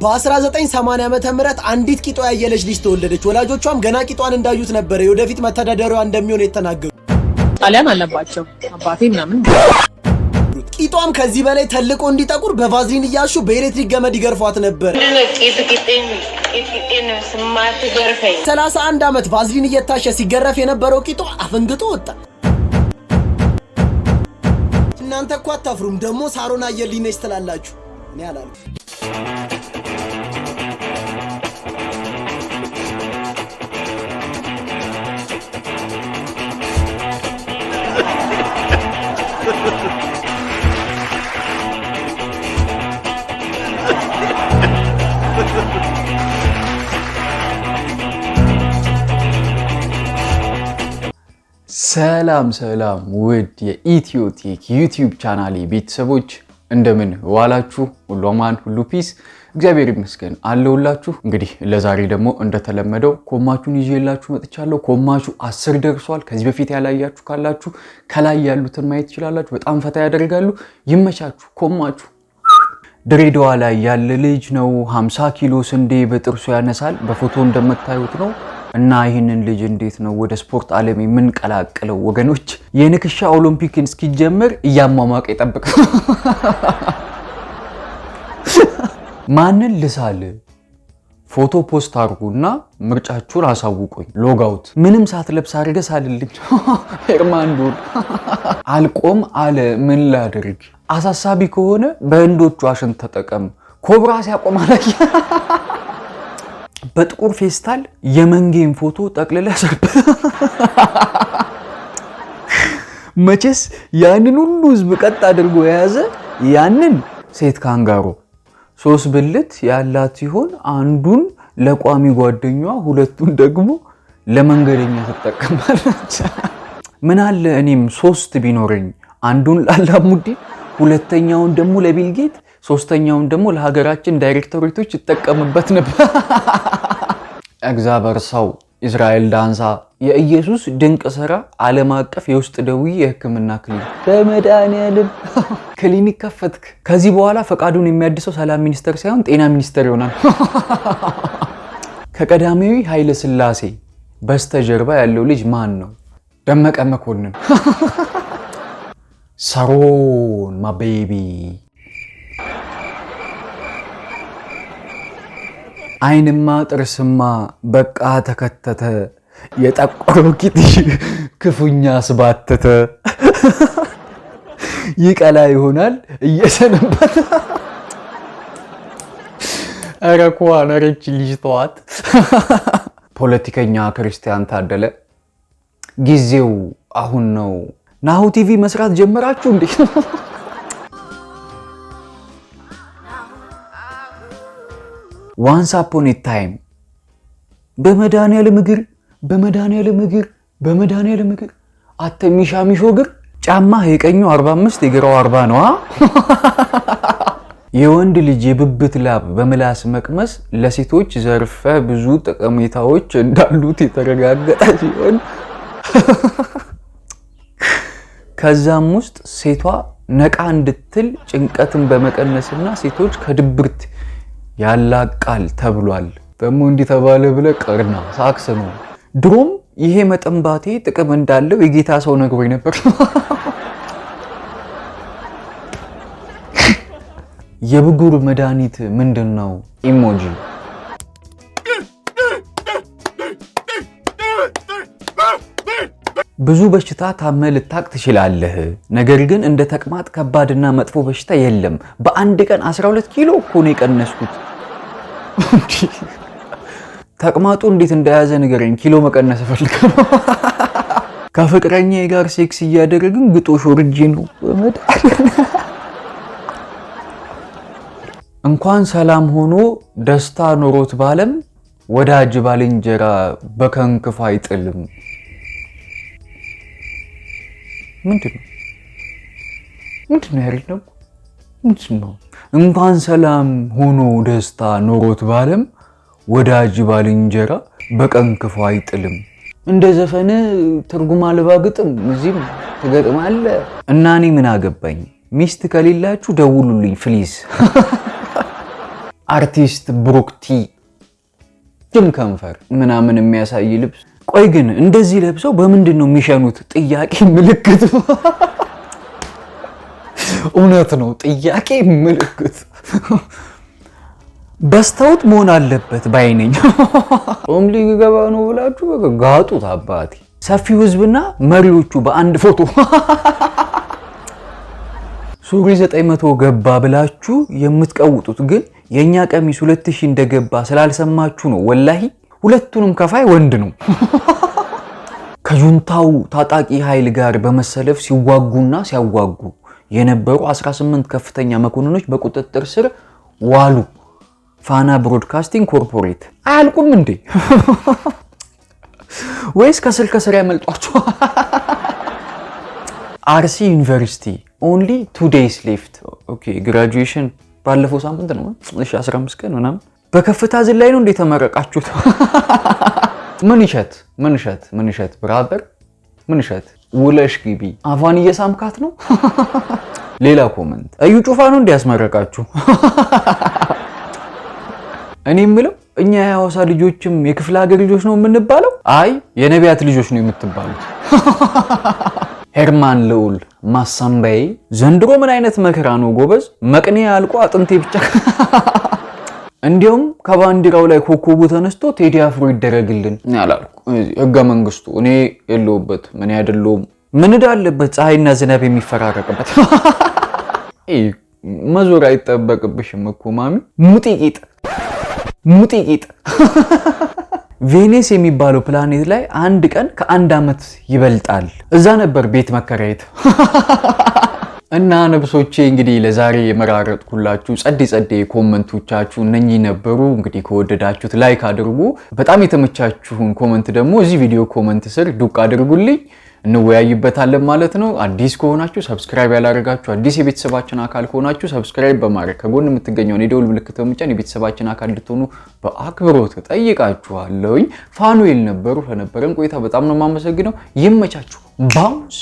በ1980 ዓመተ ምህረት አንዲት ቂጧ ያየለች ልጅ ተወለደች። ወላጆቿም ገና ቂጧን እንዳዩት ነበር የወደፊት መተዳደሪያዋ እንደሚሆን የተናገሩ። ጣሊያን አለባቸው አባቴ ምናምን። ቂጧም ከዚህ በላይ ተልቆ እንዲጠቁር በቫዝሊን እያሹ በኤሌክትሪክ ገመድ ይገርፏት ነበር። 31 ዓመት ቫዝሊን እየታሸ ሲገረፍ የነበረው ቂጧ አፈንግጦ ወጣ። እናንተ እኮ አታፍሩም? ደግሞ ሳሮን አየልኝ ነች ትላላችሁ። እኔ አላልኩም። ሰላም ውድ የኢትዮ ቴክ ዩቲዩብ ቻናሌ ቤተሰቦች እንደምን ዋላችሁ? ሁሉ አማን፣ ሁሉ ፒስ፣ እግዚአብሔር ይመስገን አለሁላችሁ። እንግዲህ ለዛሬ ደግሞ እንደተለመደው ኮማቹን ይዤላችሁ መጥቻለሁ። ኮማቹ 10 ደርሷል። ከዚህ በፊት ያላያችሁ ካላችሁ ከላይ ያሉትን ማየት ትችላላችሁ። በጣም ፈታ ያደርጋሉ። ይመቻችሁ። ኮማቹ ድሬዳዋ ላይ ያለ ልጅ ነው። 50 ኪሎ ስንዴ በጥርሱ ያነሳል። በፎቶ እንደምታዩት ነው። እና ይህንን ልጅ እንዴት ነው ወደ ስፖርት ዓለም የምንቀላቅለው? ወገኖች የንክሻ ኦሎምፒክን እስኪጀምር እያሟሟቀ ይጠብቅ። ማንን ልሳል? ፎቶ ፖስት አድርጉና ምርጫችሁን አሳውቁኝ። ሎጋውት ምንም ሳትለብስ አድርገህ ሳልልኝ ሄርማንዶል አልቆም አለ። ምን ላድርግ? አሳሳቢ ከሆነ በህንዶቹ አሽን ተጠቀም። ኮብራ ሲያቆማለኝ በጥቁር ፌስታል የመንጌን ፎቶ ጠቅልላ ሰርበት። መቼስ ያንን ሁሉ ህዝብ ቀጥ አድርጎ የያዘ ያንን ሴት ካንጋሮ 3 ብልት ያላት ሲሆን አንዱን ለቋሚ ጓደኛዋ ሁለቱን ደግሞ ለመንገደኛ ተጠቀማለች። ምን አለ እኔም 3 ቢኖረኝ፣ አንዱን ላላሙዲ፣ ሁለተኛውን ደግሞ ለቢልጌት፣ ሶስተኛውን ደግሞ ለሀገራችን ዳይሬክተሮች ይጠቀምበት ነበር። እግዚአብሔር ሰው እስራኤል ዳንሳ የኢየሱስ ድንቅ ሥራ ዓለም አቀፍ የውስጥ ደዌ የሕክምና ክሊኒክ በመድኃኒዓለም ክሊኒክ ከፈትክ። ከዚህ በኋላ ፈቃዱን የሚያድሰው ሰላም ሚኒስቴር ሳይሆን ጤና ሚኒስቴር ይሆናል። ከቀዳማዊ ኃይለ ሥላሴ በስተጀርባ ያለው ልጅ ማን ነው? ደመቀ መኮንን። ሳሮን ማ ቤቢ አይንማ ጥርስማ በቃ ተከተተ፣ የጠቆረው ቂጥሽ ክፉኛ አስባተተ። ይቀላ ይሆናል እየሰነበት። አረኳ ነረች ልጅ ተዋት። ፖለቲከኛ ክርስቲያን ታደለ ጊዜው አሁን ነው። ናሁ ቲቪ መስራት ጀመራችሁ እንዴ? ዋንስ አፖን ኤ ታይም በመድኃኒዓለም እግር አተሚሻሚሾ እግር ጫማ የቀኙ 45 የግራው 40 ነው። የወንድ ልጅ የብብት ላብ በምላስ መቅመስ ለሴቶች ዘርፈ ብዙ ጠቀሜታዎች እንዳሉት የተረጋገጠ ሲሆን ከዛም ውስጥ ሴቷ ነቃ እንድትል ጭንቀትን በመቀነስና ሴቶች ከድብርት ያላቃል ተብሏል። ደግሞ እንዲህ ተባለ ብለ ቀርና ሳክስ ነው። ድሮም ይሄ መጠንባቴ ጥቅም እንዳለው የጌታ ሰው ነግሮኝ ነበር። የብጉር መድኃኒት ምንድነው? ኢሞጂ ብዙ በሽታ ታመ ልታቅ ትችላለህ። ነገር ግን እንደ ተቅማጥ ከባድና መጥፎ በሽታ የለም። በአንድ ቀን 12 ኪሎ እኮ ነው የቀነስኩት። ተቅማጡ እንዴት እንደያዘ ንገረኝ። ኪሎ መቀነስ እፈልጋለሁ። ከፍቅረኛዬ ጋር ሴክስ እያደረግን ግጦሽ ወርጄ ነው። እንኳን ሰላም ሆኖ ደስታ ኖሮት ባለም ወዳጅ ባልንጀራ በከንክፋ አይጥልም። ምንድነው ያለው? ምንድነው? እንኳን ሰላም ሆኖ ደስታ ኖሮት ባለም ወዳጅ ባልንጀራ በከንክፋ አይጥልም። እንደ ዘፈን ትርጉም አልባ ግጥም እዚህም ትገጥማለህ እና እኔ ምን አገባኝ? ሚስት ከሌላችሁ ደውሉልኝ ፕሊዝ። አርቲስት ብሩክቲ ጅም ከንፈር ምናምን የሚያሳይ ልብስ። ቆይ ግን እንደዚህ ለብሰው በምንድን ነው የሚሸኑት? ጥያቄ ምልክት። እውነት ነው፣ ጥያቄ ምልክት። በስተውት መሆን አለበት ባይነኝ። ጾም ሊገባ ነው ብላችሁ ጋጡት አባቴ። ሰፊው ህዝብና መሪዎቹ በአንድ ፎቶ። ሱሪ 900 ገባ ብላችሁ የምትቀውጡት ግን የኛ ቀሚስ 2000 እንደገባ ስላልሰማችሁ ነው። ወላሂ ሁለቱንም ከፋይ ወንድ ነው። ከጁንታው ታጣቂ ኃይል ጋር በመሰለፍ ሲዋጉና ሲያዋጉ የነበሩ 18 ከፍተኛ መኮንኖች በቁጥጥር ስር ዋሉ። ፋና ብሮድካስቲንግ ኮርፖሬት አያልቁም እንዴ? ወይስ ከስር ያመልጧቸው? አርሲ ዩኒቨርሲቲ only 2 days left። ኦኬ graduation ባለፈው ሳምንት ነው። እሺ 15 ቀን ምናምን በከፍታ ዝላይ ነው እንዴ ተመረቃችሁት? ምን ይሸት ብራዘር፣ ምን ይሸት ውለሽ ግቢ። አፋን እየሳምካት ነው። ሌላ ኮመንት እዩ ጩፋ ነው እንዴ ያስመረቃችሁ? እኔ የምለው እኛ የሐዋሳ ልጆችም የክፍለ ሀገር ልጆች ነው የምንባለው? አይ የነቢያት ልጆች ነው የምትባሉት። ሄርማን ልዑል ማሳምባይ ዘንድሮ ምን አይነት መከራ ነው ጎበዝ? መቅኔ አልቆ አጥንቴ ብቻ። እንዲያውም ከባንዲራው ላይ ኮከቡ ተነስቶ ቴዲ አፍሮ ይደረግልን ያላልኩ ህገ መንግስቱ እኔ የለውበት ምን ያደለውም ምን ዳለበት ፀሐይና ዝናብ የሚፈራረቅበት መዞር አይጠበቅብሽም እኮ ማሚ። ሙጢቂጥ ቬኒስ የሚባለው ፕላኔት ላይ አንድ ቀን ከአንድ ዓመት ይበልጣል። እዛ ነበር ቤት መከራየት። እና ነብሶቼ እንግዲህ ለዛሬ የመራረጥኩላችሁ ጸዴ ኮመንቶቻችሁ እነኚህ ነበሩ። እንግዲህ ከወደዳችሁት ላይክ አድርጉ። በጣም የተመቻችሁን ኮመንት ደግሞ እዚህ ቪዲዮ ኮመንት ስር ዱቅ አድርጉልኝ፣ እንወያይበታለን ማለት ነው። አዲስ ከሆናችሁ ሰብስክራይብ ያላደረጋችሁ፣ አዲስ የቤተሰባችን አካል ከሆናችሁ ሰብስክራይብ በማድረግ ከጎን የምትገኘውን የደውል ምልክት በመጫን የቤተሰባችን አካል እንድትሆኑ በአክብሮት ጠይቃችኋለሁኝ። ፋኑኤል ነበሩ። ለነበረን ቆይታ በጣም ነው የማመሰግነው። ይመቻችሁ። ባውንስ